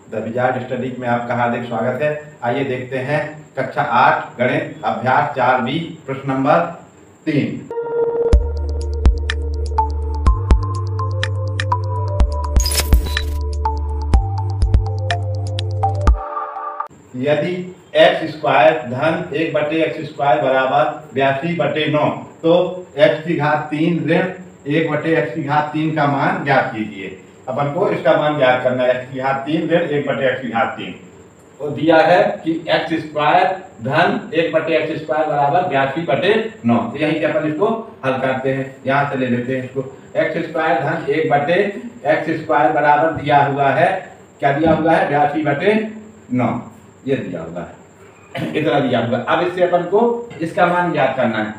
The wizard study में आपका हार्दिक स्वागत है। आइए देखते हैं कक्षा 8 गणित अभ्यास 4B प्रश्न नंबर 3। यदि एक्स स्क्वायर धन 1/x² बराबर 82/9 तो x की घात 3 ऋण 1/x की घात 3 का मान ज्ञात कीजिए। अपन को इसका मान ज्ञात करना है। x की घात 3 ऋण 1/x की घात 3 तो दिया है कि एक्स स्क्वायर धन 1/x² बराबर 82/9। तो यहीं से अपन इसको हल करते हैं। यहाँ से ले लेते हैं इसको। एक्स स्क्वायर धन 1/x² बराबर दिया हुआ है, क्या दिया हुआ है? 82/9 ये दिया हुआ है, इतना दिया हुआ। अब इससे अपन को इसका मान ज्ञात करना है।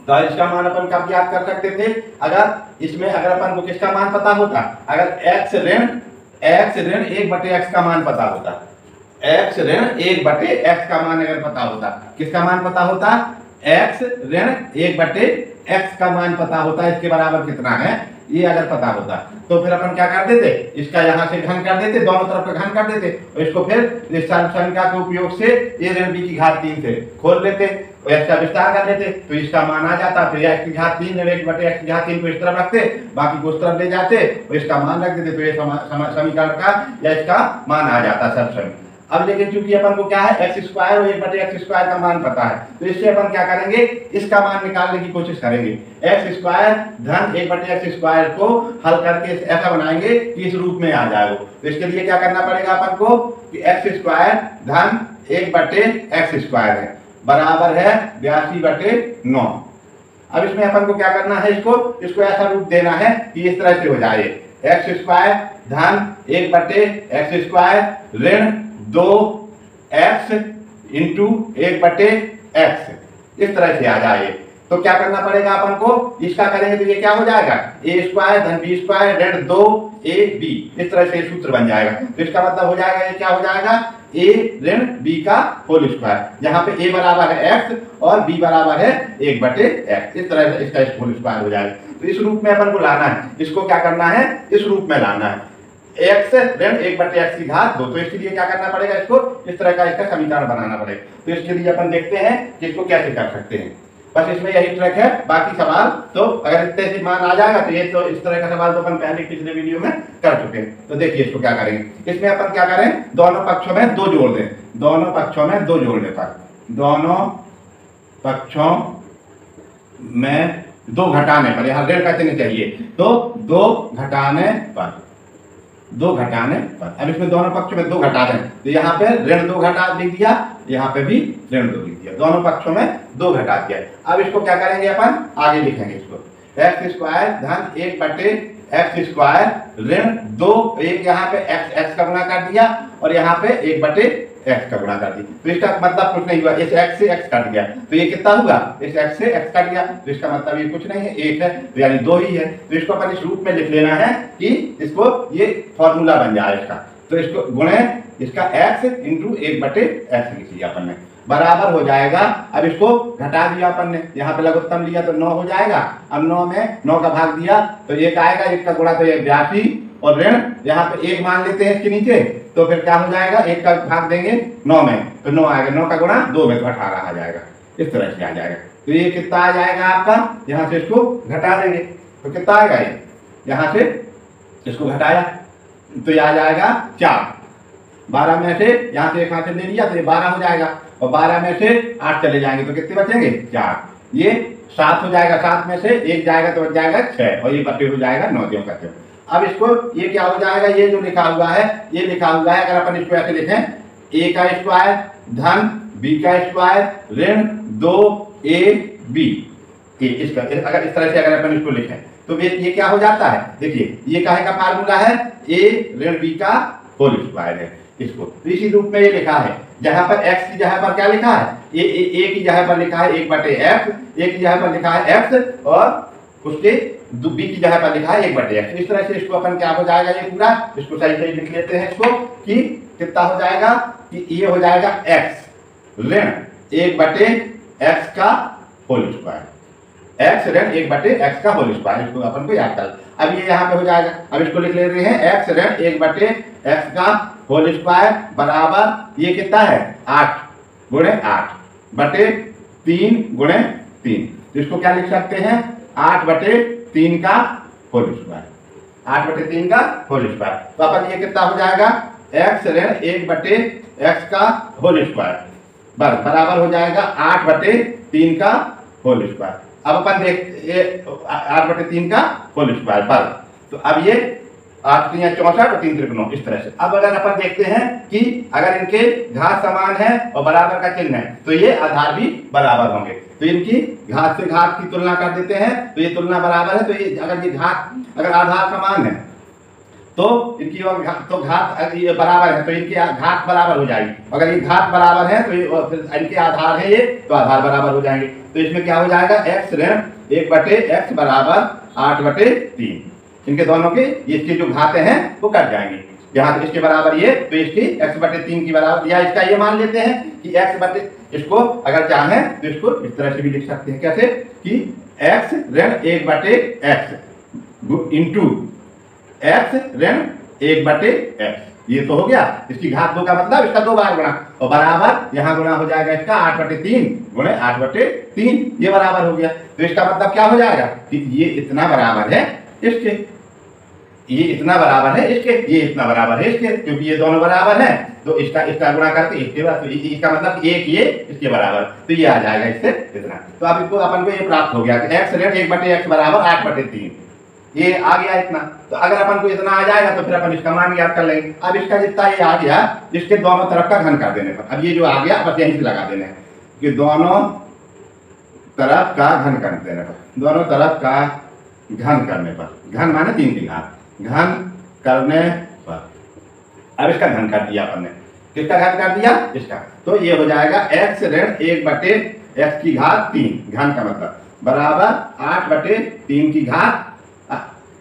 तो इसका मान अपन कब ज्ञात कर सकते थे? अगर अपन को किसका मान पता होता, अगर x ऋण 1/x का मान पता होता, x ऋण 1/x का मान अगर पता होता, किसका मान पता होता? x ऋण 1/x का मान पता होता, इसके बराबर कितना है ये अगर पता होता तो फिर अपन क्या कर देते, इसका यहाँ से घन कर देते, दोनों तरफ का घन कर देते और इसको फिर इस समीकरण के उपयोग से a ऋण b की घात 3 से खोल लेते और इसका विस्तार कर लेते तो इसका मान आ जाता। फिर x की घात 3 ऋण 1/x की घात 3 को इस तरफ रखते, बाकी को उस तरफ ले जाते और इसका मान रख देते, तो ये समीकरण का या इसका मान आ जाता सब समय। अब लेकिन चूंकि अपन को क्या है, x स्क्वायर और 1/x² का मान पता है, तो इससे अपन क्या करेंगे, इसका मान निकालने की कोशिश करेंगे। x स्क्वायर धन 1/x² को हल करके ऐसा बनाएंगे कि इस रूप में आ जाए। तो इसके लिए क्या करना पड़ेगा अपन को कि x स्क्वायर धन 1/x² है बराबर है 82/9। अब इसमें अपन को क्या करना है, इसको ऐसा रूप देना है कि इस तरह से हो जाए। x स्क्वायर धन 1/x² ऋण 2x इंटू 1/x इस तरह से आ जाए। तो क्या करना पड़ेगा अपन को, इसका करेंगे तो ये क्या हो जाएगा, a² धन b² ऋण 2ab इस तरह से सूत्र बन जाएगा। तो इसका मतलब हो जाएगा, ये क्या हो जाएगा, a ऋण b का होल स्क्वायर, जहां पे a बराबर है x और b बराबर है 1/x, इस तरह से इसका होल स्क्वायर हो जाएगा। तो इस रूप में अपन को लाना है, इसको क्या करना है, इस रूप में लाना है x ऋण 1/x की घात 2। तो इसके लिए क्या करना पड़ेगा, इसको इस तरह का इसका समीकरण बनाना पड़ेगा। तो इसके लिए अपन देखते हैं कि इसको कैसे कर सकते हैं। बस इसमें यही ट्रिक है, बाकी सवाल तो अगर इतने से मान आ जाएगा तो ये तो इस तरह का सवाल तो अपन पहले पिछले वीडियो में कर चुके हैं। तो देखिए इसको क्या करेंगे, इसमें अपन क्या करें, दोनों पक्षों में 2 जोड़ दें, दोनों पक्षों में 2 जोड़ने पर, दोनों पक्षों में 2 घटाने पर, यहाँ ऋण का चिन्ह चाहिए, तो 2 घटाने पर, 2 घटाने पर। अब इसमें दोनों पक्षों में 2 घटा दें, तो यहाँ पे ऋण 2 घटा लिख दिया, यहाँ पे भी ऋण 2 लिख दिया, दोनों पक्षों में 2 घटा दिया। अब इसको क्या करेंगे, अपन आगे लिखेंगे इसको, x स्क्वायर धन 1/x² ऋण 2, एक यहाँ पे x का गुणा कर दिया और यहाँ पे 1/x का गुणा कर दिया। तो इसका मतलब कुछ नहीं हुआ, इस x से x कट गया तो ये कितना हुआ, इस x से x कट गया, तो इसका मतलब ये कुछ नहीं है, 1 है, तो यानी 2 ही है। तो इसको अपन इस रूप में लिख लेना है कि इसको ये फॉर्मूला बन जाए इसका। तो इसको गुणे इसका x इंटू 1/x लिख लिया अपन ने, बराबर हो जाएगा। अब इसको घटा दिया अपन ने, यहाँ पे लघुत्तम लिया तो 9 हो जाएगा। अब 9 में 9 का भाग दिया तो 1 आएगा, 1 का गुणा तो 82 और ऋण यहाँ पे 1 मान लेते हैं इसके नीचे, तो फिर क्या हो जाएगा, 1 का भाग देंगे 9 में तो 9 आएगा, 9 का गुणा 2 में तो 18 आ जाएगा, इस तरह से आ जाएगा। तो ये कितना आ जाएगा आपका, यहाँ से इसको घटा देंगे तो कितना आएगा, ये यहाँ से इसको घटाया तो ये आ जाएगा 4। 12 में से यहाँ से 1 हाथ से ले लिया तो ये 12 हो जाएगा और 12 में से 8 चले जाएंगे तो कितने बचेंगे, 4। ये 7 हो जाएगा, 7 में से 1 जाएगा तो बच जाएगा 6 और ये बटे हो जाएगा 9 दियों का 6। अब इसको ये क्या हो जाएगा, ये जो लिखा हुआ है, ये लिखा हुआ है, अगर अपन इसको ऐसे लिखें, a का स्क्वायर धन b का स्क्वायर ऋण 2ab, इसका अगर इस तरह से अगर अपन इसको लिखें तो ये क्या हो जाता है, देखिए ये काहे का फार्मूला है, a ऋण b का होल स्क्वायर है। इसको तो इसी रूप में ये लिखा है, जहां पर x की जगह पर क्या लिखा है, a की जगह पर लिखा है 1/x, a की जगह पर लिखा है x और उसके b की जगह पर लिखा है 1/x। इस तरह से इसको अपन क्या हो जाएगा, ये पूरा इसको सही सही लिख लेते हैं इसको कि कितना हो जाएगा, कि ये हो जाएगा x ऋण 1/x का होल स्क्वायर, x ऋण 1/x का होल स्क्वायर, इसको अपन को याद कर। अब ये यहाँ पे हो जाएगा, अब इसको लिख ले रहे हैं x ऋण 1/x का होल स्क्वायर बराबर ये कितना है 8 गुणे 8 बटे 3 गुणे 3। इसको क्या लिख सकते हैं 8 बटे 3 का होल स्क्वायर, 8 बटे 3 का होल स्क्वायर। तो अपन ये कितना हो जाएगा x ऋण 1 बटे x का होल स्क्वायर बराबर हो जाएगा 8 बटे 3 का होल स्क्वायर। अब अपन देख 8 बटे 3 का होल स्क्वायर बराबर, तो अब ये 8 3 64 और 3 3 9 इस तरह से। अब अगर अपन देखते हैं कि अगर इनके घात समान है और बराबर का चिन्ह है तो ये आधार भी बराबर होंगे। तो इनकी घात से घात की तुलना कर देते हैं तो ये तुलना बराबर है। तो ये अगर ये घात अगर आधार समान है तो इनकी और तो घात ये बराबर है तो इनकी घात बराबर हो जाएगी। अगर ये घात बराबर है तो ये फिर इनके आधार है ये तो आधार बराबर हो जाएंगे। तो इसमें क्या हो जाएगा x ऋण 1 बटे x बराबर 8 बटे 3। इनके दोनों के इसके जो घाते हैं वो कट जाएंगे। यहाँ तो इसके बराबर ये तो इसकी x बटे 3 की बराबर, या इसका ये मान लेते हैं कि x बटे, इसको अगर चाहें तो इसको इस तरह से भी लिख सकते हैं। कैसे कि x ऋण 1 बटे x इंटू x ऋण 1 बटे x, ये तो हो गया। इसकी घात 2 का मतलब इसका 2 बार गुणा और बराबर यहाँ गुणा हो जाएगा इसका 8 बटे 3 गुणे 8 बटे 3, ये बराबर हो गया। तो इसका मतलब क्या हो जाएगा कि ये इतना बराबर है इसके, ये इतना बराबर है इसके, ये इतना बराबर है इसके, क्योंकि ये दोनों बराबर हैं तो इसका गुणा करके इसके बाद, तो इसका मतलब एक ये इसके बराबर, तो ये आ जाएगा इससे इतना। तो अब इसको अपन को ये प्राप्त हो गया कि x ऋण 1 बटे x बराबर 8 बटे 3, ये आ गया इतना। तो अगर अपन को इतना आ जाएगा तो फिर अपन इसका मान ज्ञात कर लेंगे। अब इसका जितना ये आ गया इसके दोनों तरफ का घन कर देने पर, अब ये जो आ गया बस यहीं से लगा देने हैं कि दोनों तरफ का घन कर देने पर, दोनों तरफ का घन करने पर, घन माने 3 की घात, घन करने पर। अब इसका घन कर दिया अपन ने, किसका घन कर दिया इसका, तो ये हो जाएगा x ऋण 1 बटे x की घात 3, घन का मतलब बराबर 8 बटे 3 की घात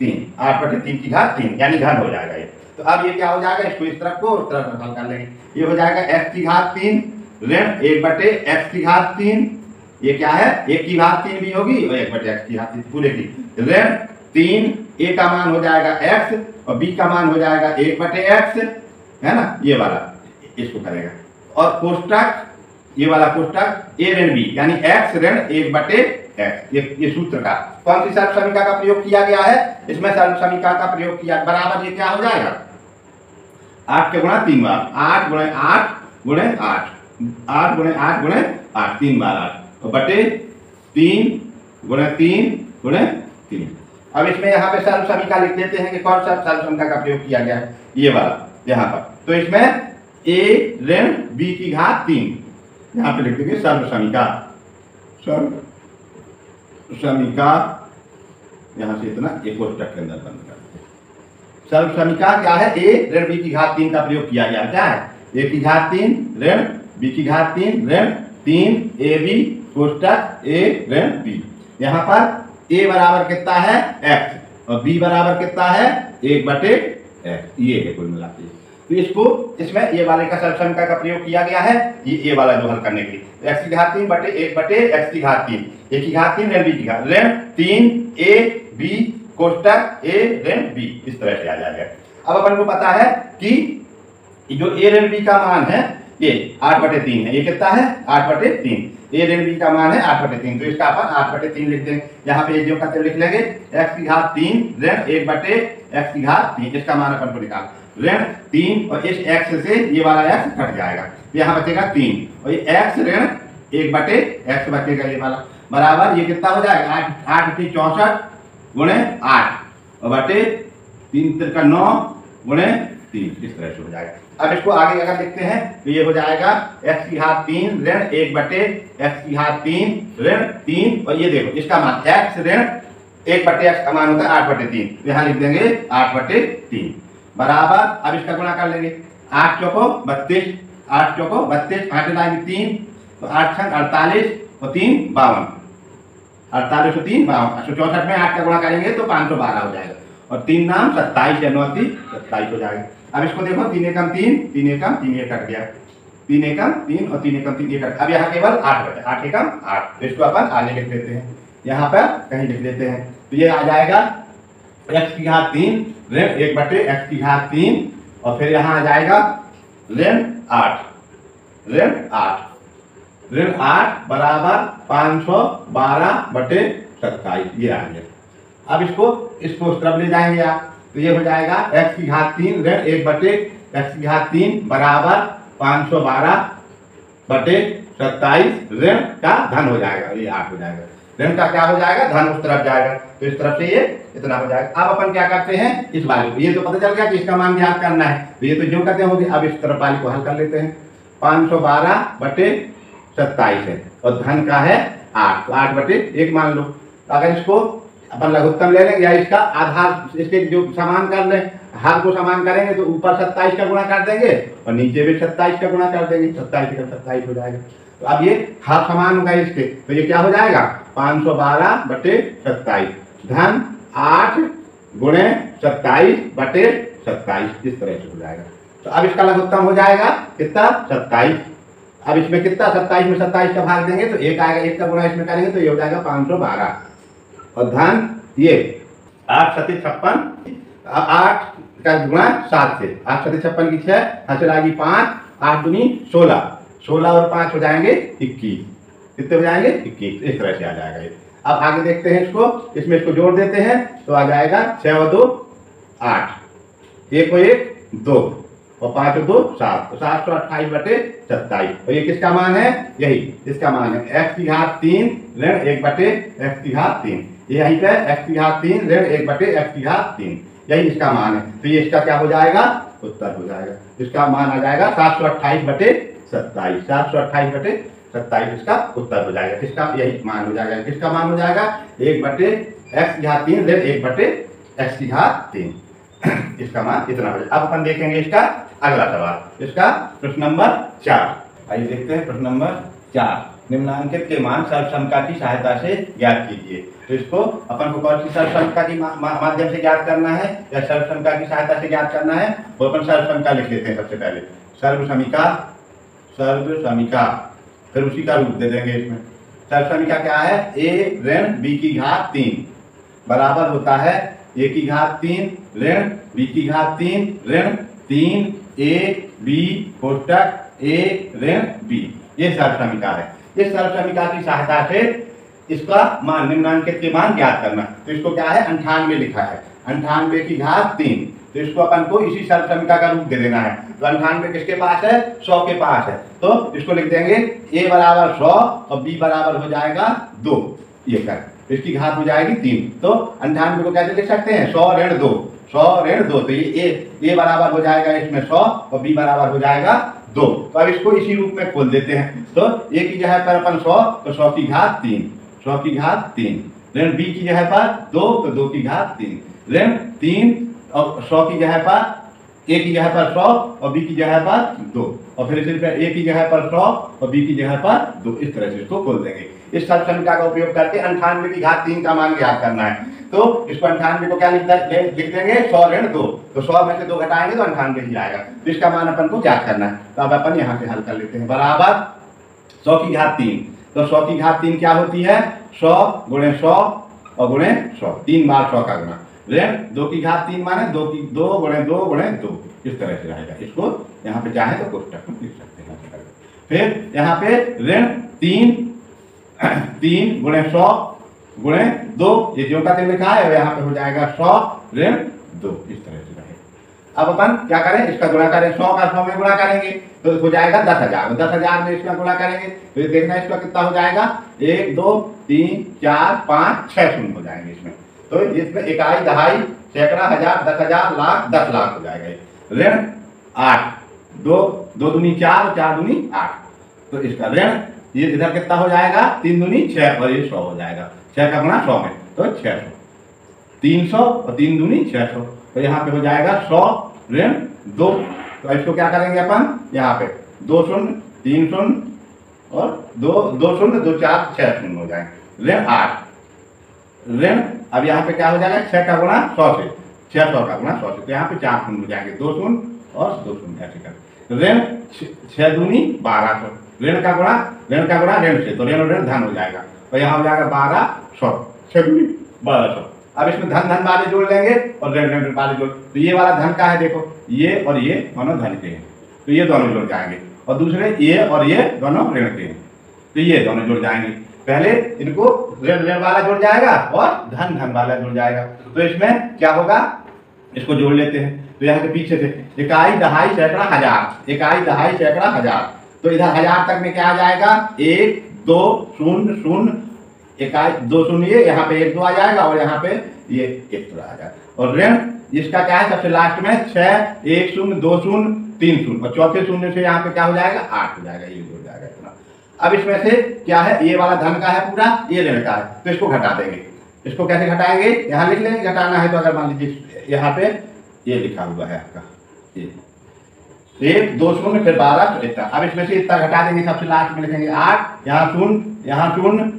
3, 8 बटे 3 की घात 3 यानी घन हो जाएगा ये। तो अब ये क्या हो जाएगा, इसको इस तरफ को उस तरफ हल कर लेंगे। ये हो जाएगा x की घात 3 ऋण 1 बटे x की घात 3, ये क्या है 1 की घात 3 भी होगी और 1 बटे x की घात 3 पूरे की, ऋण 3 a का मान हो जाएगा x और b का मान हो जाएगा 1 बटे x, है ना, ये वाला इसको करेगा। और कोष्टक, ये वाला कोष्टक a ऋण b यानी x ऋण 1 बटे x, ये सूत्र का कौन सी सर्व समीकरण का प्रयोग किया गया है, इसमें सर्व समीकरण का प्रयोग किया, बराबर ये क्या हो जाएगा 8 के गुणा 3 बार, 8 गुणे 8 गुणे 8, 8 गुणे 8 गुणे 8, 3 बार 8 और बटे 3 गुणे 3 गुणे 3। अब इसमें यहाँ पे सर्व समीकरण लिख देते हैं कि कौन सा सर्व समीकरण का प्रयोग किया गया है, ये वाला यहाँ पर। तो इसमें a ऋण b की घात 3, यहाँ पे लिख देंगे सर्व समीकरण, सर्व समीकरण, यहाँ से इतना एक कोष्टक के अंदर बंद कर दें। सर्व समीकरण क्या है, a ऋण b की घात 3 का प्रयोग किया गया, क्या है a की घात 3 ऋण b की घात 3 ऋण 3 ab कोष्टक a ऋण b। यहाँ पर a बराबर कितना है x और b बराबर कितना है 1 बटे x, ये है कुल मिला के। तो इसको इसमें ये वाले का सर्व समीकरण का प्रयोग किया गया है, ये वाला जो हल करने के लिए, तो x की घात 3 बटे 1 बटे x की घात 3, a की घात 3 ऋण b की घात ऋण 3 a b कोष्टक a ऋण b, इस तरह से आ जाएगा। अब अपन को पता है कि जो a ऋण b का मान है ये 8 बटे 3 है, ये कितना है 8 बटे 3, a ऋण b का मान है 8 बटे 3, तो इसका अपन 8 बटे 3 लिख देंगे। यहाँ पे जो का लिख लेंगे x की घात 3 ऋण 1 बटे x की घात 3, इसका मान अपन को निकाल ऋण 3 और इस x से ये वाला x कट जाएगा, यहाँ बचेगा 3 और ये x ऋण 1 बटे x बचेगा ये वाला, बराबर ये कितना हो जाएगा 8 8 64 गुणे 8 और बटे 3 3 9 गुणे 3, इस तरह से हो जाएगा। अब इसको आगे अगर लिखते हैं तो ये हो जाएगा x की घात 3 ऋण 1 बटे x की घात 3 ऋण 3 और ये देखो इसका मान x ऋण 1 बटे x का मान होता है 8 बटे 3, यहाँ लिख देंगे 8 बटे 3 बराबर। अब इसका गुणा कर लेंगे 8 चौको 32, 8 चौको 32, 8 लाएंगे 3 तो 8 छंग 48 और 3 52, 48 और 3 52, 64 में 8 का गुणा करेंगे तो 512 हो जाएगा और 3 नाम 27 या 27 हो जाएगा। अब इसको देखो 3 एकम 3, 3 एकम 3, ये कट गया, 3 एकम 3 और 3 एकम 3, ये कट। अब यहाँ केवल 8 बचे, 8 एकम 8, तो इसको अपन आगे लिख लेते हैं, यहाँ पर कहीं लिख लेते हैं। तो ये आ जाएगा x की घात 3 ऋण 1 बटे x की घात 3 और फिर यहाँ आ जाएगा ऋण 8, ऋण 8, ऋण 8 बराबर 512/27, ये आ गया। अब इसको उस तरफ ले जाएंगे आप, तो ये हो जाएगा x की घात 3 ऋण 1/x की घात 3 बराबर 512/27 ऋण का धन हो जाएगा, ये 8 हो जाएगा। ऋण का क्या हो जाएगा, धन उस तरफ जाएगा, तो इस तरफ से ये इतना हो जाएगा। अब अपन क्या करते हैं, इस वाले को, ये तो पता चल गया कि इसका मान ज्ञात करना है, तो ये तो जो करते होंगे। अब इस तरफ वाले को हल कर लेते हैं। 512/27 है और धन का है 8, तो 8/1 मान लो। अगर इसको अपन लघुत्तम ले लेंगे या इसका आधार, इसके जो समान कर लें, हर को समान करेंगे तो ऊपर 27 का गुणा कर देंगे और नीचे भी 27 का गुणा कर देंगे, 27 का 27 हो जाएगा। तो अब ये हर समान होगा इसके, तो ये क्या हो जाएगा 512/27 धन 8 गुणे 27/27, इस तरह से हो जाएगा। तो अब इसका लघुत्तम हो जाएगा कितना, 27। अब इसमें कितना, 27 में 27 का भाग देंगे तो 1 आएगा, 1 का गुणा इसमें करेंगे तो ये हो जाएगा 512 और धन ये 8 × 56, 8 का गुणा 7 से, 8 × 56 की 6, हासिल आएगी 5, 8 दूनी 16, 16 और 5 हो जाएंगे 21, कितने हो जाएंगे 21, इस तरह से आ जाएगा ये। अब आगे देखते हैं इसको, इसमें इसको जोड़ देते हैं तो आ जाएगा 6 और 2 8, 1 और 1 2 और 5 और 2 7, तो 728/27, और ये किसका मान है, यही इसका मान है x की घात 3 ऋण 1/x की घात 3, ये यहीं पे x की घात 3 ऋण 1/x की घात 3, यही इसका मान है। तो ये इसका क्या हो जाएगा, उत्तर हो जाएगा। इसका मान आ जाएगा 728/27, 728/27 इसका उत्तर हो जाएगा। किसका, यही मान हो जाएगा। किसका मान हो जाएगा, 1/x की घात 3 ऋण 1/x की घात 3, इसका मान इतना हो जाएगा। अब अपन देखेंगे इसका अगला सवाल, इसका प्रश्न नंबर 4। आइए देखते हैं प्रश्न नंबर 4। निम्नांकित के मान सर्वसमता की सहायता से ज्ञात कीजिए। तो इसको अपन को कौन सी सर्वसमता की माध्यम से ज्ञात करना है या सर्वसमता की सहायता से ज्ञात करना है, तो अपन सर्वसमता लिख लेते हैं सबसे पहले। सर्वसमिका, सर्वसमिका, फिर उसी का रूप दे देंगे इसमें। सर्वसमिका क्या है, a ऋण b की घात 3 बराबर होता है a की घात 3 ऋण b की घात 3 ऋण 3a b कोष्टक a ऋण b, ये सर्वसमिका है। इस सर्वसमिका की सहायता से इसका मान, निम्नांकित के मान ज्ञात करना। तो इसको क्या है, 98 लिखा है, 98 की घात 3, तो इसको अपन को इसी सर्वसमिका का रूप दे देना है। तो 98 किसके पास है, 100 के पास है, तो इसको लिख देंगे a बराबर 100 और b बराबर हो जाएगा 2, ये कर इसकी घात हो जाएगी 3। तो 98 को कैसे लिख सकते हैं, 100 ऋण 2, 100 ऋण 2, तो ये a बराबर हो जाएगा इसमें 100 और b बराबर हो जाएगा 2। तो अब इसको इसी रूप में खोल देते हैं। तो a की जगह पर अपन 100, तो 100 की घात 3, 100 की घात 3 ऋण b की जगह पर 2, तो 2 की घात 3 ऋण 3 और 100 की जगह पर a की जगह पर 100 और b की जगह पर 2, और फिर इसी a की जगह पर 100 और b की जगह पर 2, इस तरह से इसको खोल देंगे। इस सर्वसमिका का उपयोग करके 98 की घात 3 का मान ज्ञात करना है। तो इसको 98 को क्या लिख देंगे, 100 ऋण 2, तो 100 में से 2 घटाएंगे तो 98 ही आएगा। तो इसका मान अपन को ज्ञात करना है। तो अब अपन यहाँ से हल कर लेते हैं। बराबर 100 की घात 3, तो 100 की घात 3 क्या होती है, 100 गुणे 100 और गुणे 100, 3 बार 100 का गुणा, ऋण 2 की घात 3 माने 2 गुणे 2 गुणे 2, इस तरह से रहेगा। इसको यहाँ पे चाहे तो कोष्टक में लिख सकते हैं। फिर यहाँ पे ऋण 3 गुणे 100 गुणे 2, ये जो का लिखा है यहाँ पे हो जाएगा 100 ऋण 2, इस तरह से रहेगा। अब अपन क्या करें, इसका गुणा करें, 100 का 100 में गुणा करेंगे तो हो जाएगा 10,000, 10,000 में इसका गुणा करेंगे तो ये देखना इसका कितना हो जाएगा, 1 2 3 4 5 6 शून्य हो जाएंगे इसमें। तो इसमें इकाई, दहाई, सैकड़ा, हजार, 10,000, लाख, 10 लाख हो जाएगा। ऋण 8, 2 दूनी 4, 4 दूनी 8, तो इसका ऋण ये इधर कितना हो जाएगा, 3 दूनी 6 और ये 100 हो जाएगा। 6 का गुणा 100 में तो 600, 300 और 3 दूनी 600, तो यहाँ पे हो जाएगा 100 ऋण 2। तो इसको क्या करेंगे अपन, यहाँ पे 2 शून्य 3 शून्य और 2 शून्य 2 4 6 शून्य हो जाएंगे। ऋण 8 ऋण, अब यहाँ पे क्या हो जाएगा, 6 का गुणा 100 से, 600 का गुणा 100 से, तो यहाँ पे 4 शून्य हो जाएंगे, 2 शून्य और 2 शून्य ऐसे कर। ऋण 6 दूनी 1200, ऋण का गुणा ऋण से, तो ऋण धन हो जाएगा, तो यहाँ हो जाएगा 1200, 6 दूनी 1200, अब इसमें धन धन वाले जोड़ लेंगे और ऋण ऋण वाले जोड़, तो ये वाला धन का है, देखो ये और ये दोनों धन के हैं, तो ये दोनों जुड़ जाएंगे, और दूसरे ये और ये दोनों ऋण के हैं, तो ये दोनों जुड़ जाएंगे। पहले इनको ऋण ऋण वाला जुड़ जाएगा और धन धन वाला जुड़ जाएगा। तो इसमें क्या होगा, इसको जोड़ लेते हैं। तो यहाँ के पीछे से इकाई दहाई सैकड़ा हजार, इकाई दहाई सैकड़ा हजार, तो इधर हजार तक में क्या आ जाएगा, 1 2 0 0, इकाई 2 शून्य, यहाँ पे 1 2 आ जाएगा और यहाँ पे ये 1 2 आ जाएगा। और ऋण इसका क्या है, सबसे लास्ट में 6 1 0 2 0 3 0, और चौथे शून्य से यहाँ पे क्या हो जाएगा, 8 हो जाएगा, ये जुड़ जाएगा इतना। अब इसमें से क्या है, ये वाला धन का है पूरा, ये ऋण का है, तो इसको घटा देंगे। इसको कैसे घटाएंगे, यहाँ लिख लेंगे, घटाना है तो अगर मान लीजिए यहाँ पे ये लिखा हुआ है आपका, ये 1 2 0 फिर 12 फिर इतना। अब इसमें से इतना घटा देंगे, सबसे लास्ट में लिखेंगे 8, यहाँ 0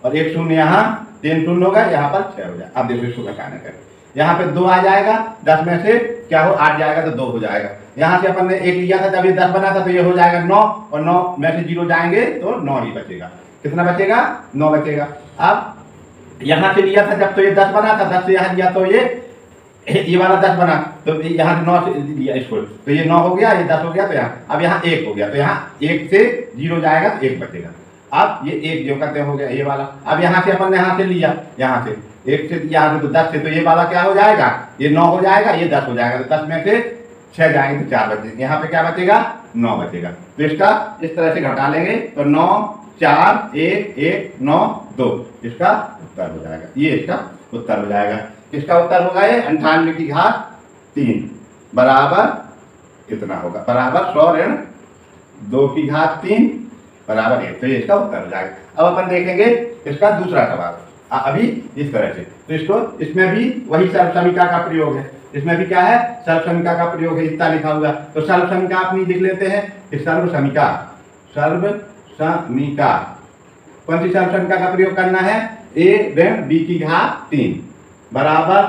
और 1 0, यहाँ 3 0 होगा, यहाँ पर 6 हो जाएगा। अब देखो इसको घटाने का, यहाँ पे 2 आ जाएगा, 10 में से क्या हो 8 जाएगा तो 2 हो जाएगा। यहाँ से अपन ने 1 लिया था जब ये 10 बना था, तो ये हो जाएगा 9, और 9 में से 0 जाएंगे तो 9 ही बचेगा। कितना बचेगा, 9 बचेगा। अब यहाँ से लिया था जब तो ये 10 बना था, 10 से यहाँ लिया तो ये वाला 10 बना, तो यहाँ 9 से लिया इसको, तो ये 9 हो गया, ये 10 हो गया, तो यहाँ अब यहाँ 1 हो गया, तो यहाँ 1 से 0 जाएगा तो 1 बचेगा। अब ये 1 जो करते हो गया ये वाला। अब यहाँ से अपन ने यहाँ से लिया, यहाँ से 1 से यहाँ से तो 10 से, तो ये वाला क्या हो जाएगा, ये 9 हो जाएगा, ये 10 हो जाएगा, तो 10 में से 6 जाएंगे तो 4 बचेंगे, यहाँ पे क्या बचेगा, 9 बचेगा। तो इसका इस तरह से घटा लेंगे, तो 9 4 1 1 9 2 इसका उत्तर हो जाएगा, ये इसका उत्तर हो जाएगा। इसका उत्तर होगा ये 98 की घात 3 बराबर इतना होगा, बराबर 100 ऋण 2 की घात 3 बराबर 1, तो ये इसका उत्तर हो जाएगा। अब अपन देखेंगे इसका दूसरा सवाल, अभी इस तरह से, तो इसको इसमें भी वही सर्वसमीका का प्रयोग है, इसमें भी क्या है, सर्वसमीका का प्रयोग है, इतना लिखा हुआ। तो सर्वसमीका अपनी लिख लेते हैं, सर्वसमीका, सर्वसमीका कौन सी सर्वसमीका का प्रयोग करना है, a ऋण b की घात 3 बराबर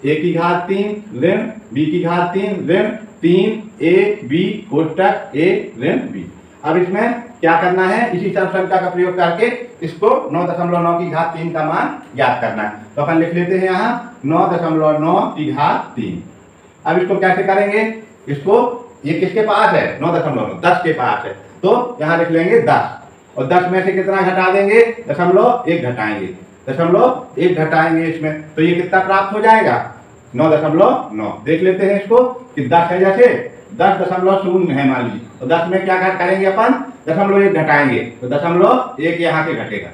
a की घात 3 ऋण b की घात 3 ऋण 3ab कोष्टक a ऋण b। अब इसमें क्या करना है, इसी सर्वसमीका का प्रयोग करके इसको 9.9 की घात 3 का मान ज्ञात करना है। तो अपन लिख लेते हैं यहाँ 9.9 की घात 3। अब इसको कैसे करेंगे, इसको ये किसके पास है, 9.9 10 के पास है, तो यहाँ लिख लेंगे 10, और 10 में से कितना घटा देंगे, 0.1 घटाएंगे, 0.1 घटाएंगे इसमें, तो ये कितना प्राप्त हो जाएगा, 9.9। देख लेते हैं इसको कि 10 है, जैसे 10.0 है मान लीजिए, तो 10 में क्या करेंगे अपन, 0.1 घटाएंगे, तो 0.1 यहाँ से घटेगा,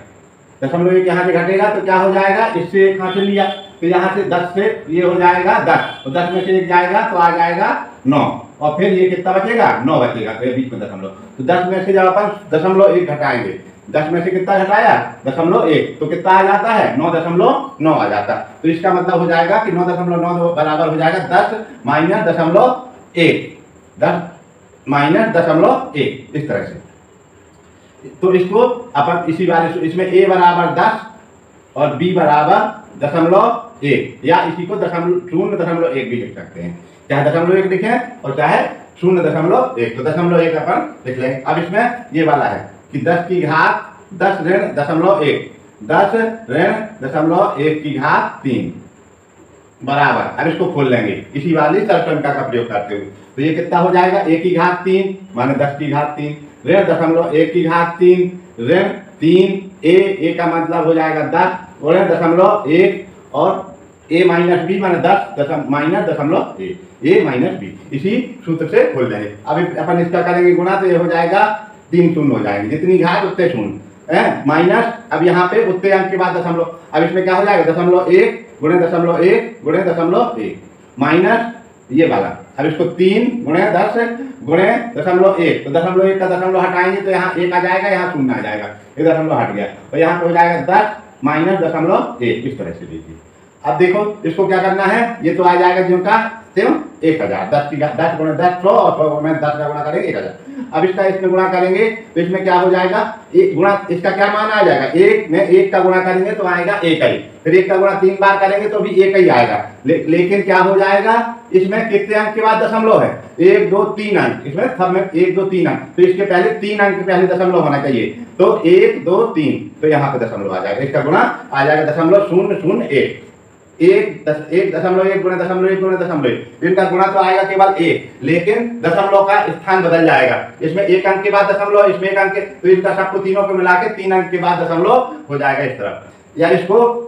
0.1 यहाँ से घटेगा, तो क्या हो जाएगा, इससे एक हाथ से लिया, तो यहाँ से 10 से ये हो जाएगा 10, तो 10 में से 1 जाएगा तो आ जाएगा 9, और फिर ये कितना बचेगा, 9 बचेगा, तो ये बीच में 0., तो 10 में से जब अपन 0.1 घटाएंगे, 10 में से कितना घटाया, 0.1, तो कितना आ जाता है, 9.9 आ जाता है। तो इसका मतलब हो जाएगा कि 9.9 बराबर हो जाएगा 10 माइनस 0.1, 10 माइनस 0.1, इस तरह से। तो इसको अपन इसी वाले इसमें a बराबर 10 और b बराबर 0.1, या इसी को 0.1 भी लिख सकते हैं, चाहे 0.1 लिखें और चाहे 0.1, तो 0.1 अपन लिख लेंगे। अब इसमें ये वाला है कि 10 की घात 10 ऋण 0.1, 10 ऋण 0.1 की घात 3 बराबर, अब इसको खोल लेंगे इसी वाली सर्वसमीका का प्रयोग करते हुए, तो ये कितना हो जाएगा, a की घात 3 माने 10 की घात 3 ऋण 0.1 की घात 3 ऋण 3a का मतलब हो जाएगा 10 और 0.1 और a माइनस b माने 10 माइनस 0.1 a माइनस b, इसी सूत्र से खोल लेंगे। अब अपन इसका करेंगे गुणा, तो ये हो जाएगा 3 शून्य हो जाएंगे, जितनी घात उतने शून्य है, माइनस अब यहाँ पे उतने अंक के बाद 0, अब इसमें क्या हो जाएगा 0.1 गुणे 0.1 गुणे 0.1 माइनस ये वाला, अब इसको 3 गुणे 10 गुणे 0.1, तो 0.1 का 0 हटाएंगे तो यहाँ 1 आ जाएगा, यहाँ 0 आ जाएगा, ये 0 हट गया, तो यहाँ पे हो जाएगा 10 माइनस 0.1, इस तरह से लीजिए। अब देखो इसको क्या करना है, ये तो आ जाएगा जो का 1000, 10 की 10 गुणे 10 100 और 100 में 10 का गुणा करेंगे 1000। अब इसका इसमें गुणा करेंगे तो इसमें क्या हो जाएगा, एक गुणा इसका क्या मान आ जाएगा, 1 में 1 का गुणा करेंगे तो आएगा 1 ही, फिर 1 का गुणा 3 बार करेंगे तो भी 1 ही आएगा, लेकिन क्या हो जाएगा, इसमें कितने अंक के बाद 0 है, 1 2 3 अंक, इसमें सब में 1 2 3 अंक, तो इसके पहले 3 अंक के पहले 0 होना चाहिए, तो 1 2 3, तो यहाँ पे 0 आ जाएगा, इसका गुणा आ जाएगा 0.001, 1.1 गुणे 0.1 गुणे 0.1, इनका गुणा तो आएगा केवल 1, लेकिन दशमलव का स्थान बदल जाएगा। इसमें 1 अंक के बाद दशमलव, इसमें 1 अंक, तो इनका सबको तीनों को मिला के 3 अंक के बाद दशमलव हो जाएगा इस तरह, या इसको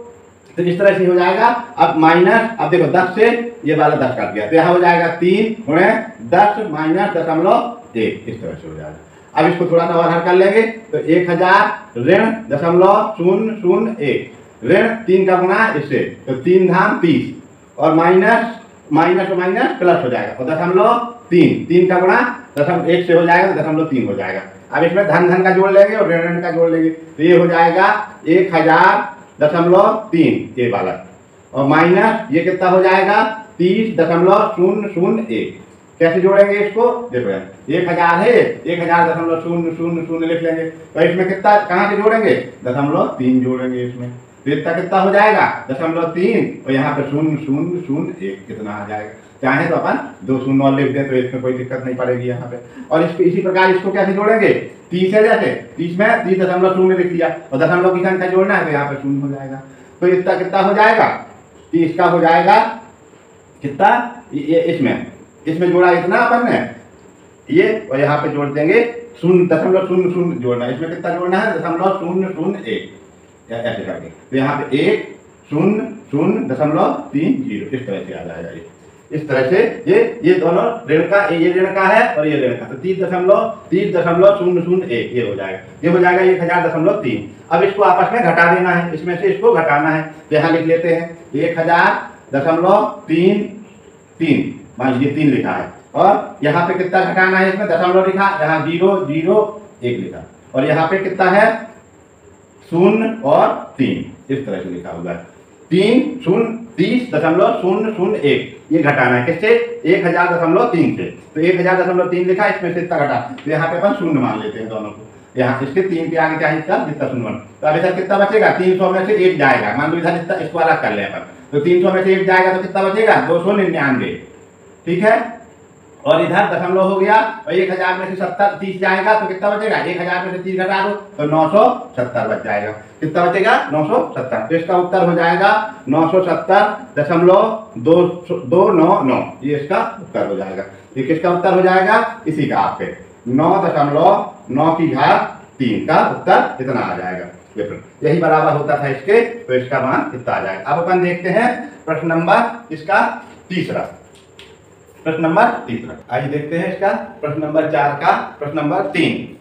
तो इस तरह से हो जाएगा। अब माइनस, अब देखो 10 से ये वाला 10 काट गया, तो यहाँ हो जाएगा 3 गुणे 10 माइनस 0.1, इस तरह से हो जाएगा। अब इसको थोड़ा सा और हल कर लेंगे, तो 1000 ऋण 0.001, ऋण 3 का गुना इससे, तो 3 धाम 30, और माइनस माइनस माइनस प्लस हो जाएगा, और 0.3, 3 का गुणा 1 से हो जाएगा, तो 0.3 हो जाएगा। अब इसमें धन धन का जोड़ लेंगे और ऋण ऋण का जोड़ लेंगे, तो ये हो जाएगा 1000.3 ये वाला, और माइनस ये कितना हो जाएगा 30.001। कैसे जोड़ेंगे इसको, देखो यार 1000 है, 1000.000 लिख लेंगे, तो इसमें कितना कहाँ से जोड़ेंगे, 0.3 जोड़ेंगे इसमें, तो इतना कितना हो जाएगा 0.3, और यहाँ पे 0.001 कितना आ जाएगा। चाहे तो अपन 2 शून्य और लिख दें, तो इसमें कोई दिक्कत नहीं पड़ेगी यहाँ पे। और इसी प्रकार इसको कैसे जोड़ेंगे, 30 है, जैसे 30 में 30.0 लिख दिया, और दशमलव की संख्या जोड़ना है, तो यहाँ पे 0 हो जाएगा, तो इतना कितना हो जाएगा, 30 का हो जाएगा कितना, ये इसमें जोड़ा इतना अपन ने ये, और यहाँ पे जोड़ देंगे 0.00 जोड़ना, इसमें कितना जोड़ना है 0.001, ऐसे करके, तो यहाँ पे 1.0.030, इस तरह से आ जाएगा ये, इस तरह से ये दोनों ऋण का, ये ऋण का है और ये ऋण का, तो 30.001 ये हो जाएगा, 1000.3। अब इसको आपस में घटा देना है, इसमें से इसको घटाना है, तो यहाँ लिख लेते हैं 1000.33, मान लीजिए 3 लिखा है, और यहाँ पे कितना घटाना है, इसमें दशमलव लिखा, यहाँ 0.001 लिखा, और यहाँ पे कितना है 0 और 3, इस तरह से लिखा हुआ है 30.001, ये घटाना है किससे, 1000.3 से, तो 1000.3 लिखा, इसमें से इतना घटा, तो यहाँ पे अपन 0 मान लेते हैं दोनों को, यहाँ इसके 3 के आगे क्या हिस्सा, जितना 0, तो अब इधर कितना बचेगा, 300 में से 1 जाएगा, मान लो इधर इतना, इसको अलग कर ले अपन, तो 300 में से 1 जाएगा, तो कितना बचेगा 299, ठीक है, और इधर दशमलव हो गया, और 1000 में से 30 जाएगा, तो कितना बचेगा, 1000 में से 30 घटा दो, तो 970 बच जाएगा, कितना बचेगा 970, तो इसका उत्तर हो जाएगा 970.299, ये इसका उत्तर हो जाएगा। ये किसका उत्तर हो जाएगा, इसी का, आपके 9.9 का उत्तर इतना आ जाएगा, यही बराबर होता था इसके, तो इसका मान इतना आ जाएगा। अब अपन देखते हैं प्रश्न नंबर इसका तीसरा, आइए देखते हैं इसका प्रश्न नंबर 4 का, प्रश्न नंबर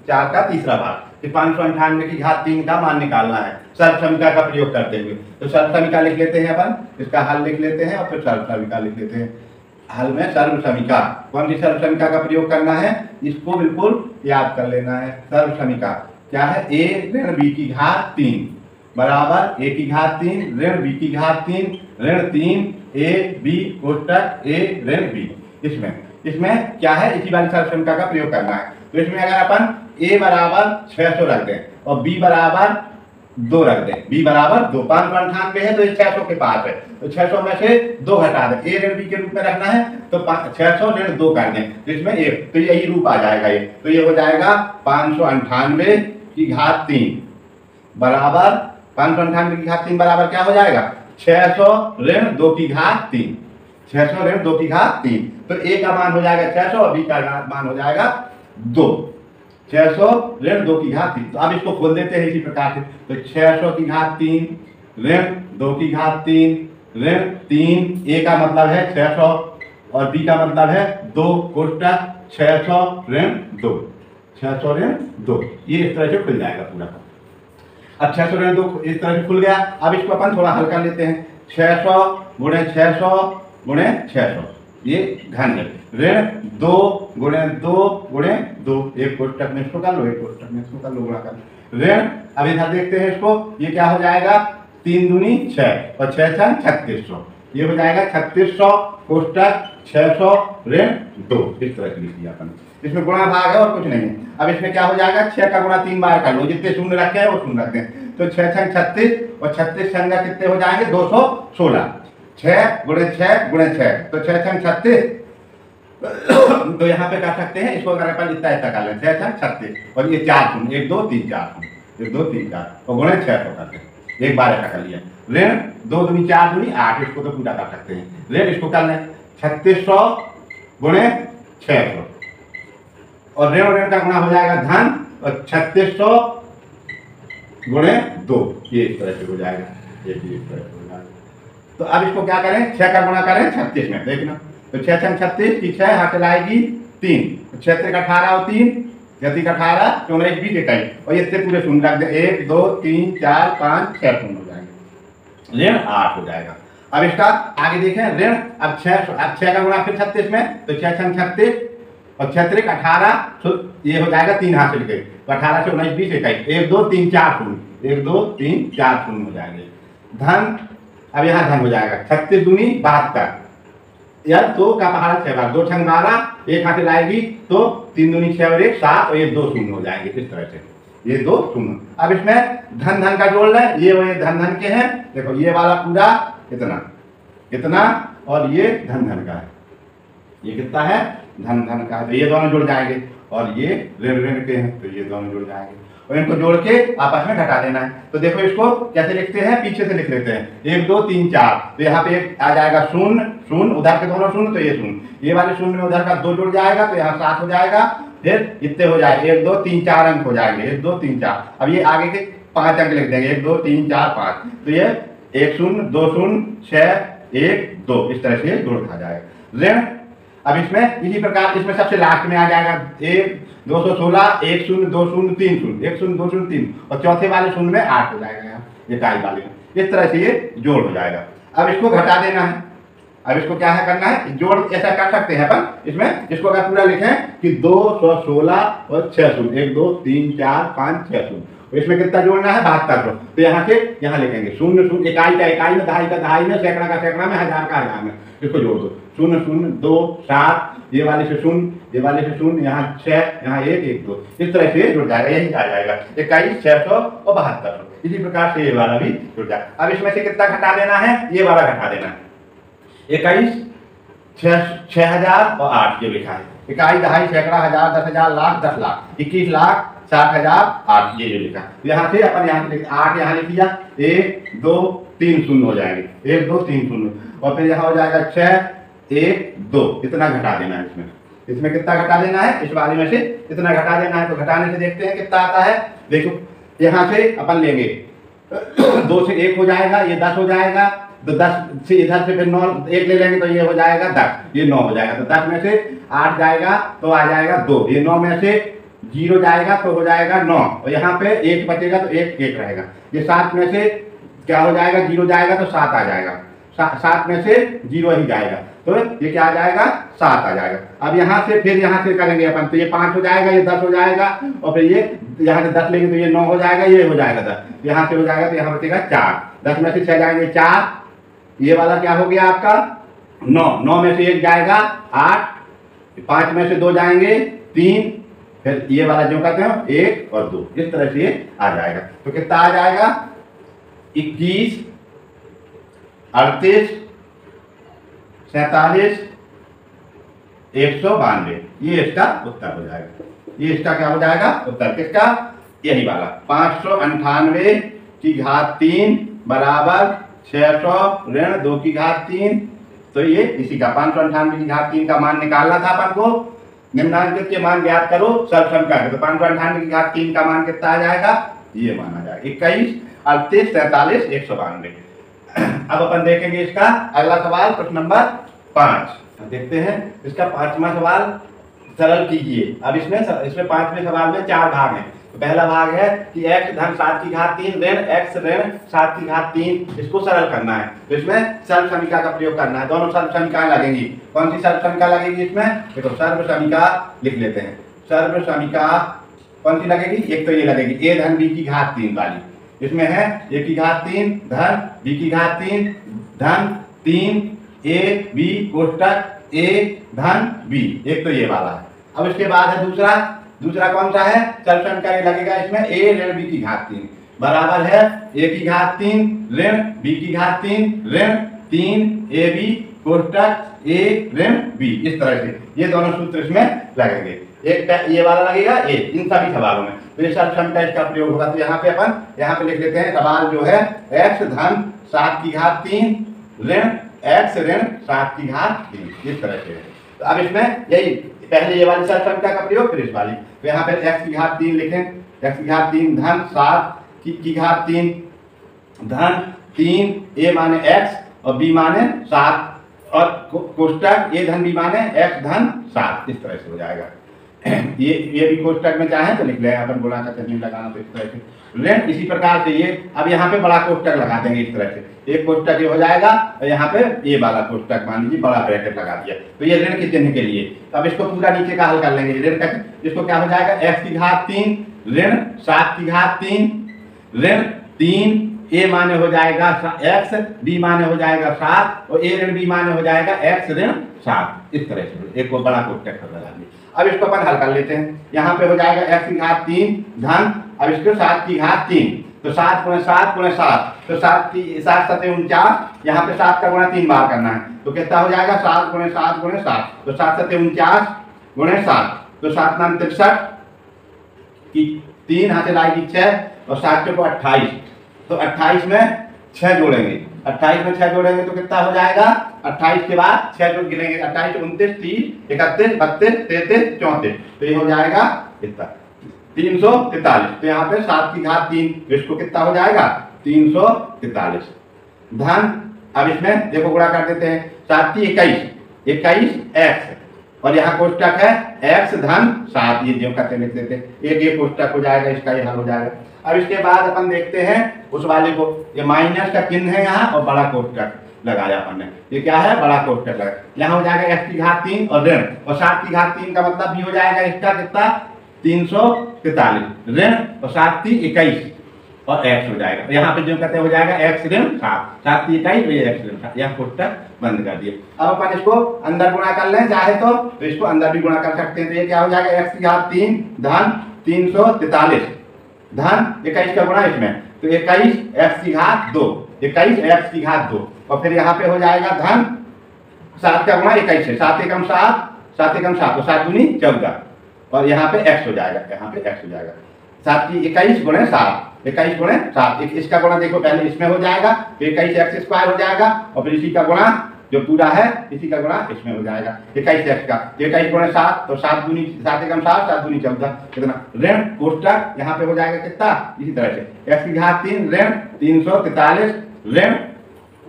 4 का तीसरा भाग, 598 की घात 3 का मान निकालना है सर्वसमीका का प्रयोग करते हुए। तो सर्वसमीका लिख लेते हैं अपन, इसका हल लिख लेते हैं, और फिर सर्वसमीका लिख लेते हैं। हल में सर्वसमीका, कौन सी सर्वसमीका का प्रयोग करना है, इसको बिल्कुल याद कर लेना है। सर्वसमीका क्या है, a ऋण b की घात 3 बराबर a की घात 3 ऋण b की घात 3 ऋण 3 a b कोष्टक a ऋण b। इसमें क्या है, इसी वाली सर्वसमीका का प्रयोग करना है। तो इसमें अगर अपन a बराबर 600 रख दें और b बराबर 2 रख दें, b बराबर 2, 598 है तो ये 600 के पास है, तो 600 में से 2 घटा दें, a ऋण b के रूप में रखना है, तो 600 ऋण 2 कर दें, तो इसमें 1, तो यही रूप आ जाएगा ये, तो ये हो जाएगा 598 की घात 3 बराबर, 598 की घात 3 बराबर क्या हो जाएगा, 600 ऋण 2 की घात 3, 600 ऋण 2 की घात 3, तो a का मान हो जाएगा 600 और b का मान हो जाएगा 2, 600 ऋण 2 की घात 3। तो अब इसको खोल देते हैं इसी प्रकार से, तो 600 की घात 3 ऋण 2 की घात 3 ऋण 3, a का मतलब है 600 और b का मतलब है 2 कोष्टक 600 ऋण 2, 600 ऋण 2, ये इस तरह से खुल जाएगा पूरा। अब 600 ऋण 2 इस तरह से खुल गया। अब इसको अपन थोड़ा हल कर लेते हैं, 600 गुणे 600 गुणे 600, ये घन है, ऋण 2 गुणे 2 गुणे 2, एक कोष्टक में इसको कर लो, एक कोष्टक में इसको कर लो, गुणा कर लो, ऋण। अब इधर देखते हैं इसको, ये क्या हो जाएगा, 3 दूनी 6 और 6 छंग 3600, ये हो जाएगा 3600 कोष्टक 600 ऋण 2, इस तरह से लिख दिया अपन। इसमें गुणा भाग है और कुछ नहीं है। अब इसमें क्या हो जाएगा, 6 का गुणा 3 बार कर लो, जितने शून्य रखे हैं वो शून्य रख दें, तो 6 छंग 36 और 36 छंगा कितने हो जाएंगे 216, 6 गुणे 6 गुणे 6, तो 6 छंग 36, तो यहाँ पे कर सकते हैं इसको, अगर अपन इतना कर लें 6 छंग 36 और ये 4 शून्य, 1 2 3 4 शून्य, 1 2 3 4 और गुणे 600 करते हैं, एक बार ऐसा कर लिया। ऋण 2 दूनी 4 दूनी 8, इसको तो पूरा कर सकते हैं। ऋण इसको कर लें 3600 गुणे 600 और ऋण का गुणा हो जाएगा धन और 3600 गुणे 2, ये इस तरह से हो जाएगा, ये भी इस तरह से हो जाएगा। तो अब इसको क्या करें, 6 का गुणा करें 36 में, देखना तो 6 6 36 की 6 हाथ लाएगी 3, 6 का 18 और 3 यदि 18 14 1 20 21 और ये पूरे शून्य रख दे 1 2 3 4 5 6 शून्य हो जाएंगे, ऋण 8 हो जाएगा। अब इसका आगे देखें ऋण अब 6 का गुणा फिर 36 में तो 6 6 36 और 6 18 ये हो जाएगा 3 हाथ लिखे तो 18 से 19 20 21 1 2 3 4 शून्य 1 2 3 4 शून्य हो जाएंगे। धन अब यहाँ धन हो जाएगा 36 दूनी 72 यार 2 का पहाड़ा 6 बार 2 छंग 12 एक हाथ लाएगी तो 3 दूनी 6 और 1 7 और ये 2 शून्य हो जाएंगे इस तरह से, ये 2 शून्य। अब इसमें धन धन का जोड़ लें, ये धन धन के हैं, देखो ये वाला पूरा इतना इतना और ये धन धन का है, ये कितना है धन धन का है, तो ये दोनों जुड़ जाएंगे और ये ऋण ऋण के हैं तो ये दोनों जुड़ जाएंगे और इनको जोड़ के आपस में घटा देना है। तो देखो इसको कैसे लिखते हैं, पीछे से लिख लेते हैं 1 2 3 4 तो यहाँ पे एक आ जाएगा शून्य शून्य, उधर के दोनों शून्य तो ये शून्य, ये वाले शून्य में उधर का 2 जुड़ जाएगा तो यहाँ 7 हो जाएगा, फिर इतने हो जाएगा 1 2 3 4 अंक हो जाएंगे 1 2 3 4। अब ये आगे के 5 अंक लिख देंगे 1 2 3 4 5 तो ये 1 0 2 0 6 1 2 इस तरह से जोड़ खा जाएगा ऋण। अब इसमें इसी प्रकार इसमें सबसे लास्ट में आ जाएगा 1 216 1 0 2 0 3 0 1 0 2 0 3 और चौथे वाले शून्य में 8 हो जाएगा यहाँ ये टाई वाले में, इस तरह से ये जोड़ हो जाएगा। अब इसको घटा देना है, अब इसको क्या है करना है, जोड़ ऐसा कर सकते हैं अपन इसमें, इसको अगर पूरा लिखें कि 216 और 6 शून्य 1 2 3 4 5 6 शून्य इसमें कितना जोड़ना है 72, तो यहाँ से यहाँ लिखेंगे शून्य शून्य इकाई का इकाई में दहाई का दहाई में सैकड़ा का सैकड़ा में हजार का हजार में, इसको जोड़ दो 0 0 2 7 ये वाले से शून्य ये वाले से शून्य यहाँ 6 यहाँ 1 1 2 इस तरह से जुड़ जाएगा, यही आ जाएगा 21 600 और 7200। इसी प्रकार से ये वाला भी जुड़ जाएगा। अब इसमें से कितना घटा देना है, ये वाला घटा देना है 21 6000 और 8 ये लिखा है, इकाई दहाई सैकड़ा हजार 10,000 लाख 10 लाख 21 लाख 60,000 8 ये जो लिखा, यहाँ से अपन यहाँ से 8 यहाँ लिख दिया 1 2 3 शून्य हो जाएंगे 1 2 3 शून्य और फिर यहाँ हो जाएगा 6 1 2 इतना घटा देना है इसमें कितना घटा देना है, इस वाले में से इतना घटा देना है। तो घटाने से देखते हैं कितना आता है, देखो यहाँ से अपन लेंगे 2 से 1 हो जाएगा ये 10 हो जाएगा, तो 10 से इधर से फिर 9 1 ले लेंगे तो ये हो जाएगा 10 ये 9 हो जाएगा, तो 10 में से 8 जाएगा तो आ जाएगा 2, ये 9 में से 0 जाएगा तो हो जाएगा 9 और यहाँ पे 1 बचेगा तो 1 1 रहेगा, ये 7 में से क्या हो जाएगा 0 जाएगा तो 7 आ जाएगा, 7 में से 0 ही जाएगा तो ये क्या आ जाएगा 7 आ जाएगा। अब यहाँ से फिर यहाँ से करेंगे अपन तो ये 5 हो जाएगा ये 10 हो जाएगा और फिर ये यहाँ से 10 लेंगे तो ये 9 हो जाएगा ये हो जाएगा 10, यहाँ से हो जाएगा तो यहाँ बचेगा 4, 10 में से 6 जाएंगे 4, ये वाला क्या हो गया आपका 9, 9 में से 1 जाएगा 8, 5 में से 2 जाएंगे 3, फिर ये वाला जो कहते हैं 1 और 2 इस तरह से आ जाएगा। तो कितना आ जाएगा 21 38 47 192 ये इसका उत्तर हो जाएगा, ये इसका क्या हो जाएगा उत्तर किसका, यही वाला 598 की घात 3 बराबर 600 ऋण 2 की घात 3, तो ये इसी का 598 की घात 3 का मान निकालना था अपन को, निम्नांकित के मान ज्ञात करो सर्वसम का, तो 598 की घात 3 का मान कितना आ जाएगा, ये मान आ जाएगा 21 38 47 192। अब अपन देखेंगे इसका अगला सवाल प्रश्न नंबर 5 देखते हैं, इसका 5वां सवाल सरल कीजिए। अब इसमें 5वें सवाल में 4 भाग हैं। तो पहला भाग है कि x धन 7 की घात 3 ऋण x ऋण 7 की घात 3 इसको सरल करना है। तो इसमें सर्व समीका का प्रयोग करना है, दोनों सर्व समीका लगेंगी। कौन सी सर्व समीका लगेगी इसमें, देखो सर्व समीका लिख लेते हैं। सर्व समीका कौन सी लगेगी, एक तो ये लगेगी a धन b की घात 3 वाली, इसमें है a की घात 3 धन b की घात 3 धन 3 a b कोष्टक a धन b, एक तो ये वाला है। अब इसके बाद है दूसरा कौन सा है, सर्व समीका ये लगेगा इसमें a ऋण b की घात 3 बराबर है a की घात 3 ऋण b की घात 3 ऋण 3 ab कोष्टक a ऋण b, इस तरह से ये दोनों सूत्र इसमें लगेंगे। एक ये वाला लगेगा a इन सभी सवालों में। तो ये सर्वसम का इसका प्रयोग होगा। तो यहाँ पे अपन यहाँ पे लिख लेते हैं सवाल जो है x धन 7 की घात 3 ऋण x ऋण 7 की घात 3 इस तरह से है। तो अब इसमें यही पहले ये वाली सर्वसंख्या का प्रयोग फिर इस वाली। तो यहाँ पे x की घात 3 लिखें, x की घात 3 धन 7 की घात 3 धन 3 a माने x और b माने 7 और कोष्टक a धन b माने x धन 7 इस तरह से हो जाएगा। ये भी कोष्टक में चाहे तो लिख लें, अपन गुणा का चिन्ह लगाना तो इस तरह से ऋण इसी प्रकार से ये अब यहाँ पे बड़ा कोष्टक लगा देंगे इस तरह से। एक कोष्टक ये हो जाएगा और यहाँ पे ये वाला कोष्टक मान लीजिए बड़ा ब्रैकेट लगा दिया। तो ये ऋण के चिन्ह के लिए अब इसको पूरा नीचे का हल कर लेंगे। ऋण का इसको क्या हो जाएगा x की घात 3 ऋण 7 की घात 3 ऋण 3 a माने हो जाएगा x b माने हो जाएगा 7 और a ऋण b माने हो जाएगा x ऋण 7 इस तरह से एक वो बड़ा कोष्टक लगा दिया। अब इसको अपन हल कर लेते हैं। यहाँ पे हो जाएगा x की घात 3 धन अब इसको 7 की घात 3 तो 7 गुणे 7 गुणे 7 तो 7 7 49 यहाँ पे 7 का गुणा 3 बार करना है तो कितना हो जाएगा 7 गुणे 7 गुणे 7 तो 7 49 गुणे 7 तो 7 नाम 63 की 3 हाथ से लाएगी 6 और 7 को 28 तो 28 में 6 जोड़ेंगे 28 में 6 जोड़ेंगे तो कितना हो जाएगा 28 के बाद 6 जो गिनेंगे 28 29 30 31 32 33 34 तो ये हो जाएगा कितना 343। तो यहाँ पे 7 की घात 3 तो इसको कितना हो जाएगा 343 धन अब इसमें देखो गुणा कर देते हैं 7 की 21 x और यहाँ कोष्टक है x धन 7 ये जो करते लिख देते हैं एक ये कोष्टक हो जाएगा इसका ये हल हो जाएगा। अब इसके बाद अपन देखते हैं उस वाले को ये माइनस का चिन्ह है यहाँ और बड़ा कोष्टक लगाया अपन ने। ये क्या है बड़ा कोष्टक लगा यहाँ हो जाएगा x की घात 3 और ऋण और 7 की घात 3 का मतलब भी हो जाएगा इसका कितना 343 ऋण और 7 की 21 और x हो जाएगा। यहाँ पे जो कहते हैं हो जाएगा x ऋण 7 की 21 और ये x ऋण 7 यहाँ कोष्टक बंद कर दिए। अब अपन इसको अंदर गुणा कर लें चाहे तो इसको अंदर भी गुणा कर सकते हैं। तो ये क्या हो जाएगा x की घात 3 धन 343 धन 21 का गुणा इसमें तो 21 x की घात 2 21 x की घात 2 और फिर यहाँ पे हो जाएगा धन 7 का गुणा 21 है 7 एकम 7 7 एकम 7 तो 7 दूनी 14 और यहाँ पे x हो जाएगा यहाँ पे x हो जाएगा 7 की 21 गुणे 7 21 गुणे 7 इसका गुणा देखो पहले इसमें हो जाएगा तो 21 x स्क्वायर हो जाएगा और फिर इसी का गुणा जो पूरा है इसी का गुणा इसमें हो जाएगा 21 x का 21 गुणे 7 तो 7 दूनी 7 एकम 7 7 दूनी 14 कितना ऋण कोष्टक यहाँ पे हो जाएगा कितना इसी तरह से x की घात 3 ऋण 343 ऋण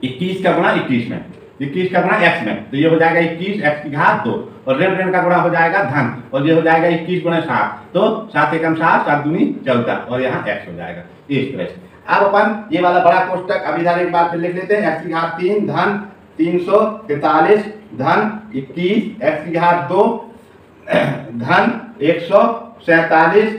21 का गुणा 21 में 21 का गुणा x में तो ये हो जाएगा 21 x की घात 2 और ऋण ऋण का गुणा हो जाएगा धन और ये हो जाएगा 21 गुणे 7 तो 7 एकम 7 7 दूनी 14 और यहाँ x हो जाएगा इस तरह से। अब अपन ये वाला बड़ा कोष्टक अब इधर एक बार फिर लिख लेते हैं x की घात 3 धन 343 धन 21 x की घात 2 धन 147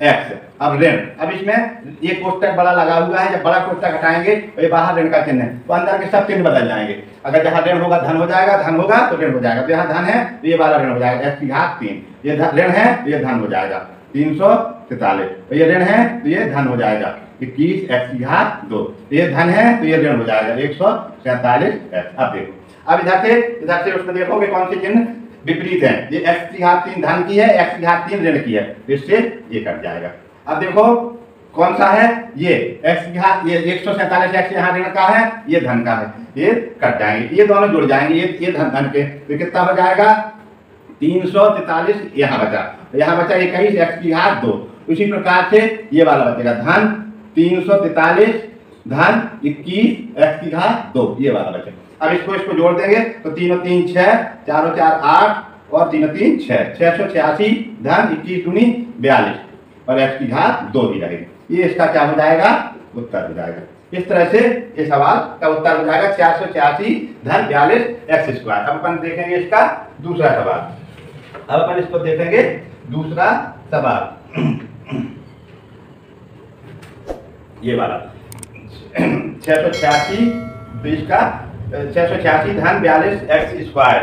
x अब ऋण अब इसमें ये कोष्टक बड़ा लगा हुआ है जब बड़ा कोष्टक हटाएंगे तो ये बाहर ऋण का चिन्ह है तो अंदर के सब चिन्ह बदल जाएंगे। अगर जहाँ ऋण होगा धन हो जाएगा धन होगा तो ऋण हो जाएगा तो यहाँ धन है तो ये वाला ऋण हो जाएगा x की घात 3 ये ऋण है तो ये धन हो जाएगा 343 तो ये ऋण है तो ये धन हो जाएगा 21 x की घात 2 ये धन है तो ये ऋण हो जाएगा 147 x। अब देखो अब इधर से उसमें देखोगे कौन से चिन्ह विपरीत है ये x की घात 3 धन की है x की घात 3 ऋण की है इससे ये कट जाएगा। अब देखो कौन सा है ये x की घात ये 147 x यहाँ ऋण का है ये धन का है ये कट जाएंगे ये दोनों जुड़ जाएंगे ये धन के तो कितना हो जाएगा 343 यहाँ बचा 21 x की घात 2 उसी प्रकार से ये वाला बचेगा धन 343 धन 21 x की घात 2 ये वाला बचेगा। अब इसको जोड़ देंगे तो 3 और 3 6 4 और 4 8 और 3 और 3 6 686 धन 21 दूनी 42 और x की घात 2 ही रहेगी। ये इसका क्या हो जाएगा उत्तर हो जाएगा। इस तरह से इस सवाल का उत्तर हो जाएगा 486 धन 42 x स्क्वायर। अब अपन देखेंगे इसका दूसरा सवाल। अब अपन इसको देखेंगे दूसरा सवाल ये वाला 686 धन 42 x स्क्वायर